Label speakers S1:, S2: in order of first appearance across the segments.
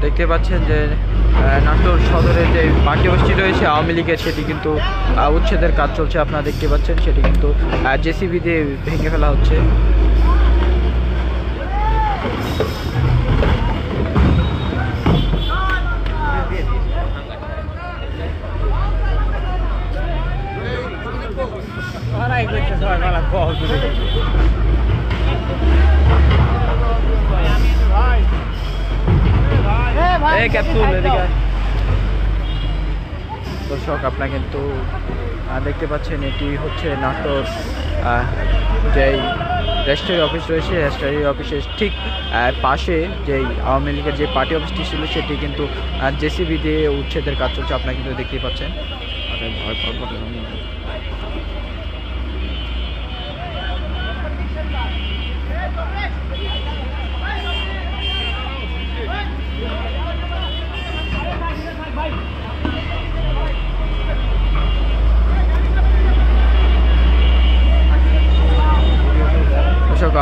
S1: দেখতে পাচ্ছেন যে নাটোর সদরে যে পার্টি অফিসটি রয়েছে আওয়ামী লীগের, সেটি কিন্তু উচ্ছেদের কাজ চলছে। আপনারা দেখতে পাচ্ছেন সেটি কিন্তু জেসিবি দিয়ে ভেঙে ফেলা হচ্ছে। দর্শক আপনারা কিন্তু দেখতে পাচ্ছেন এটি হচ্ছে নাটোর যেই রেজিস্ট্রারি অফিস রয়েছে, রেজিস্ট্রারি অফিসের ঠিক পাশে যেই আওয়ামী লীগের যে পার্টি অফিসটি ছিল সেটি কিন্তু জেসিবি দিয়ে উচ্ছেদের কাজ চলছে। আপনারা কিন্তু দেখতেই পাচ্ছেন।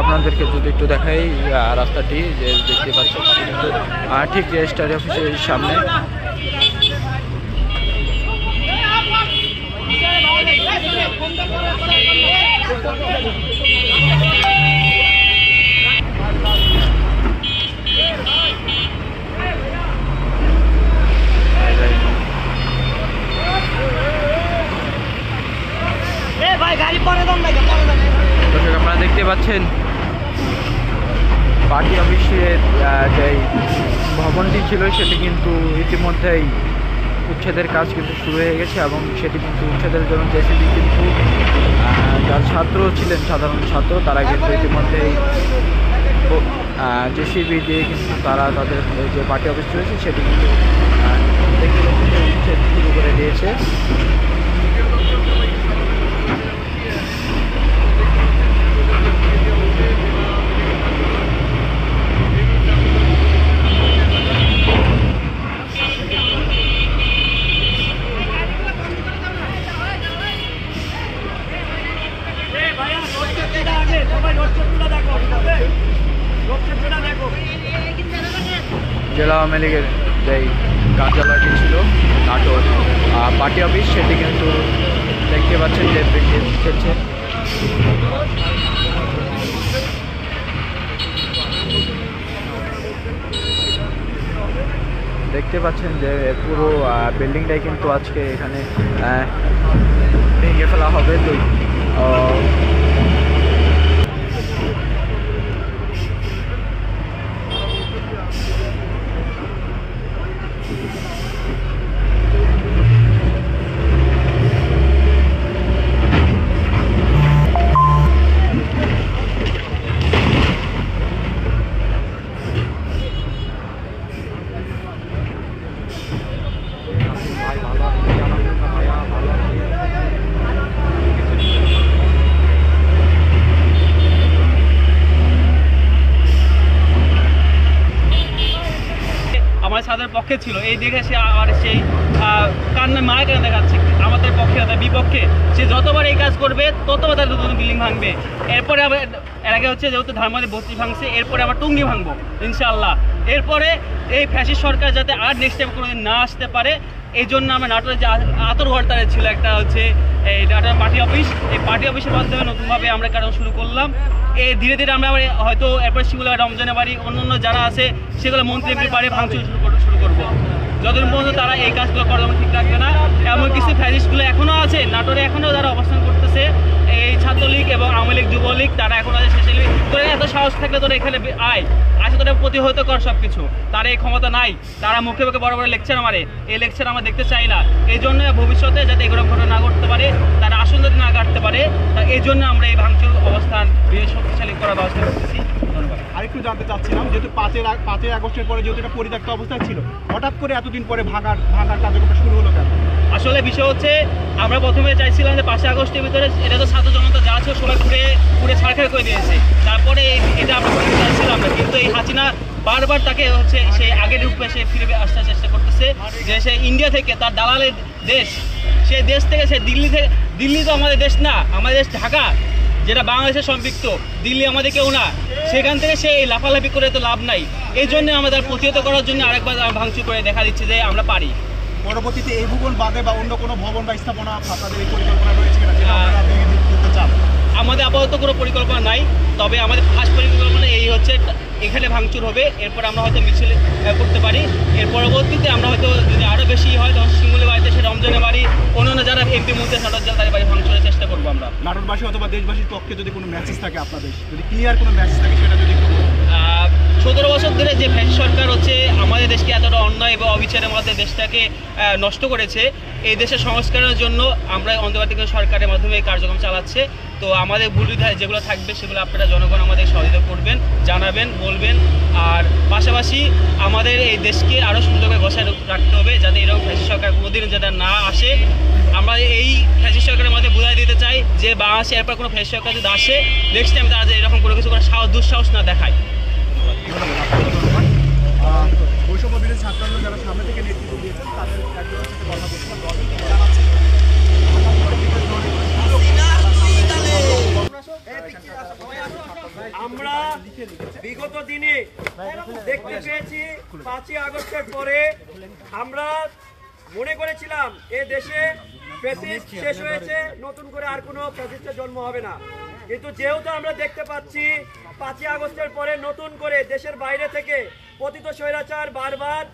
S1: আপনাদেরকে যদি একটু দেখাই রাস্তাটি যে দেখতে পাচ্ছেন কিন্তু ঠিক রেজিস্ট্রারি অফিসের সামনে। দর্শক আপনারা দেখতে পাচ্ছেন পার্টি অফিসের যে ভবনটি ছিল সেটি কিন্তু ইতিমধ্যেই উচ্ছেদের কাজ কিন্তু শুরু হয়ে গেছে এবং সেটি কিন্তু উচ্ছেদের জন্য জেসিবি কিন্তু যারা ছাত্র ছিলেন, সাধারণ ছাত্র, তারা কিন্তু ইতিমধ্যেই জেসিবি দিয়ে কিন্তু তারা তাদের যে পার্টি অফিস রয়েছে সেটি কিন্তু দেখতে পাচ্ছেন উচ্ছেদ শুরু করে দিয়েছে। জেলা আওয়ামী লীগের যেই কার্যালয়টি ছিল নাটোর পার্টি অফিস সেটি কিন্তু দেখতে পাচ্ছেন যে খেলছে। দেখতে পাচ্ছেন যে পুরো বিল্ডিংটাই কিন্তু আজকে এখানে ভেঙে ফেলা হবে। তো
S2: তাদের পক্ষে ছিল, এই দেখে সে আর সেই কান্না মারা কেন দেখাচ্ছে আমাদের পক্ষে, তাদের বিপক্ষে। সে যতবার এই কাজ করবে ততবার তার নতুন বিল্ডিং ভাঙবে। এরপরে আবার এর আগে হচ্ছে যেহেতু ধারমারি 32 ভাঙছে, এরপরে আবার টুঙ্গি ভাঙবো ইনশাআল্লাহ। এরপরে এই ফ্যাসিস্ট সরকার যাতে আর নেক্সট টাইম কোনোদিন না আসতে পারে, এই জন্য আমরা নাটোরে যে আতরঘরতারে ছিল একটা হচ্ছে এই নাটোর পার্টি অফিস, এই পার্টি অফিসের মাধ্যমে নতুনভাবে আমরা কারণ শুরু করলাম। এই ধীরে ধীরে আমরা হয়তো এরপরে সেগুলো রমজানের বাড়ি অন্য যারা আছে সেগুলো মন্ত্রী এমপি বাড়ি ভাঙচুর শুরু করবো। যতদিন পর্যন্ত তারা এই কাজগুলো করার ঠিক রাখবে না। এমন কিছু ফ্যাসিস্টগুলো এখনও আছে নাটোরে, এখনও যারা অবস্থান করতেছে, এই ছাত্রলীগ এবং আওয়ামী লীগ, যুবলীগ, তারা এখনও আছে। শেষে তোরা এত সাহস থাকলে তোরা এখানে আসে, তোরা প্রতিহত কর সব কিছু। তারা এই ক্ষমতা নাই, তারা মুখে মুখে বড় বড় লেকচার মারে, এই লেকচার আমরা দেখতে চাই না। এই জন্য ভবিষ্যতে যাতে এগুলো ঘটনা না ঘটতে পারে, তারা আসন যাতে না কাটতে পারে, এই জন্য আমরা এই ভাঙচুর অবস্থান শক্তিশালী করার ব্যবস্থা করতেছি। ধন্যবাদ।
S3: আরেকটু জানতে চাচ্ছিলাম, যেহেতু 5 আগস্টের পরে যেহেতু এটা পরিত্যক্ত অবস্থায় ছিল, হঠাৎ করে এতদিন পরে ভাঙার কার্যক্রম শুরু হলো কেন?
S2: আসলে বিষয় হচ্ছে আমরা প্রথমে চাইছিলাম যে 5 আগস্টের ভিতরে এটা তো ছাত্র জনতা যা ছিল সবাই পুড়ে ছাড়খাড় করে দিয়েছে, তারপরে এটা আমরা করতে চাইছিলাম না। বারবার তাকে হচ্ছে সেই আগের রূপে সে ফিরে আসার চেষ্টা করতেছে, যে সে ইন্ডিয়া থেকে তার দালালের দেশ, সেই দেশ থেকে সে দিল্লি তো আমাদের দেশ না, আমাদের দেশ ঢাকা, যেটা বাংলাদেশের সম্পৃক্ত, দিল্লি আমাদের কেউ না, সেখান থেকে সে লাফালাফি করে তো লাভ নাই। এই জন্য আমাদের প্রতিহত করার জন্য আরেকবার ভাঙচুর করে দেখা দিচ্ছে যে আমরা পারি।
S3: পরবর্তীতে এই ভূগোল বাদে বা অন্য কোনো ভবন বা স্থাপনা আপনাদের এই পরিকল্পনা রয়েছে কিনা, যেটা আপনারা ভেঙে দিতে চান?
S2: আমাদের আপাতত কোনো পরিকল্পনা নাই, তবে আমাদের ফার্স্ট পরিকল্পনা এই হচ্ছে এখানে ভাঙচুর হবে, এরপর আমরা হয়তো মিছিল করতে পারি, এর পরবর্তীতে আমরা হয়তো যদি আরও বেশি হয় তখন শিমুলের বাড়িতে, সে রমজানের বাড়ি, অন্যান্য যারা এমপি মধ্যে তাদের বাড়ি ভাঙচুরের চেষ্টা করবো আমরা।
S3: নাটোরবাসী অথবা দেশবাসীর পক্ষে যদি কোনো মেসেজ থাকে আপনাদের, যদি ক্লিয়ার কোনো মেসেজ থাকে সেটা যদি একটু বলুন।
S2: 17 বছর ধরে যে ফ্যাসিস্ট সরকার হচ্ছে আমাদের দেশকে এতটা অন্যায় এবং অবিচারের মধ্যে দেশটাকে নষ্ট করেছে, এই দেশের সংস্কারের জন্য আমরা অন্তর্বর্তী সরকারের মাধ্যমে এই কার্যক্রম চালাচ্ছে। তো আমাদের ভুল যেগুলো থাকবে সেগুলো আপনারা জনগণ আমাদের সহযোগিতা করবেন, জানাবেন, বলবেন। আর পাশাপাশি আমাদের এই দেশকে আরও সুন্দরভাবে বসায় রাখতে হবে, যাতে এরকম ফ্যাসিস্ট সরকার কোনোদিন যাতে না আসে। আমরা এই ফ্যাসিস্ট সরকারের মধ্যে বুঝাই দিতে চাই যে বাংলাদেশে এরপর কোনো ফ্যাসিস্ট সরকার যদি আসে, নেক্সট টাইম তারা যে এরকম কোনো কিছু করার দুঃসাহস না দেখায়।
S3: বৈষম্য বিরোধী ছাত্র আন্দোলন যারা সামনে থেকে নেতৃত্ব দিয়েছেন তাদের একজনের সাথে কথা বলছিলাম।
S4: আমরা বিগত দিনে দেখতে পেয়েছি 5ই আগস্টের পরে আমরা মনে করেছিলাম এ দেশে ফ্যাসিস্ট শেষ হয়েছে, নতুন করে আর কোনো ফ্যাসিস্টের জন্ম হবে না। কিন্তু যেহেতু আমরা দেখতে পাচ্ছি 5ই আগস্টের পরে নতুন করে দেশের বাইরে থেকে পতিত স্বৈরাচার বারবার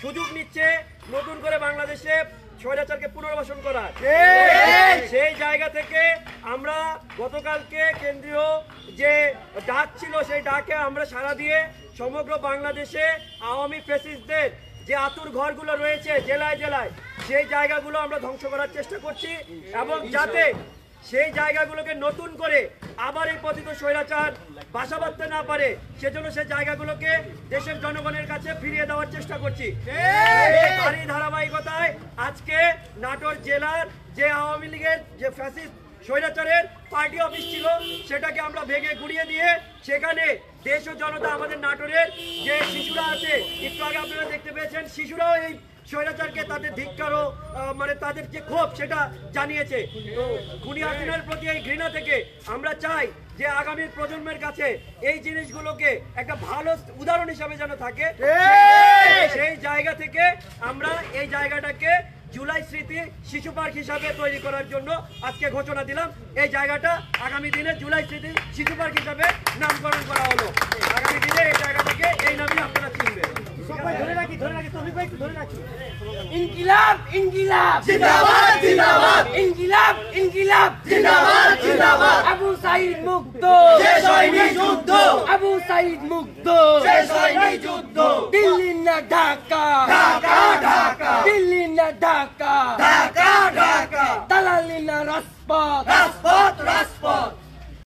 S4: সুযোগ নিচ্ছে নতুন করে বাংলাদেশে স্বৈরাচারকে পুনর্বাসন করার, সেই জায়গা থেকে আমরা গতকালকে কেন্দ্রীয় যে ডাক ছিল সেই ডাকে আমরা সাড়া দিয়ে সমগ্র বাংলাদেশে আওয়ামী ফ্যাসিস্টদের যে আতুর ঘরগুলো রয়েছে জেলায় জেলায়, সেই জায়গাগুলো আমরা ধ্বংস করার চেষ্টা করছি, এবং যাতে সেই জায়গাগুলোকে নতুন করে আবার এই পতিত স্বৈরাচার বাসা বাঁধতে না পারে, সেজন্য সেই জায়গাগুলোকে দেশের জনগণের কাছে ফিরিয়ে দেওয়ার চেষ্টা করছি। এই ধারাবাহিকতায় আজকে নাটোর জেলার যে আওয়ামী লীগের যে ফ্যাসিস্ট স্বৈরাচারের পার্টি অফিস ছিল সেটাকে আমরা ভেঙে গুড়িয়ে দিয়ে সেখানে দেশ ও জনতা, আমাদের নাটোরের যে শিশুরা আছে, একটু আগে আপনারা দেখতে পেয়েছেন, শিশুরাও এই স্বৈরাচারকে তাদের ধিক্কার ও মানে তাদের যে ক্ষোভ সেটা জানিয়েছে। তো খুনি হাসিনার প্রতি এই ঘৃণা থেকে আমরা চাই যে আগামী প্রজন্মের কাছে এই জিনিসগুলোকে একটা ভালো উদাহরণ হিসাবে যেন থাকে, সেই জায়গা থেকে আমরা এই জায়গাটাকে জুলাই স্মৃতি শিশু পার্ক হিসাবে তৈরি করার জন্য আজকে ঘোষণা দিলাম। এই জায়গাটা আগামী দিনে জুলাই স্মৃতি শিশু পার্ক হিসাবে নামকরণ করা হলো। আগামী দিনে এই জায়গাটাকে এই নামে আপনারা চিনবেন।
S5: ইনকিলাব ইনকিলাব জিন্দাবাদ জিন্দাবাদ ইনকিলাব ইনকিলাব জিন্দাবাদ জিন্দাবাদ আবু সাঈদ মুক্ত শেষ হয়নি যুদ্ধ আবু সাঈদ মুক্ত শেষ হয়নি যুদ্ধ দিল্লি না ঢাকা ঢাকা ঢাকা দিল্লি না ঢাকা ঢাকা ঢাকা দালালি না রাজপথ রাজপথ রাজপথ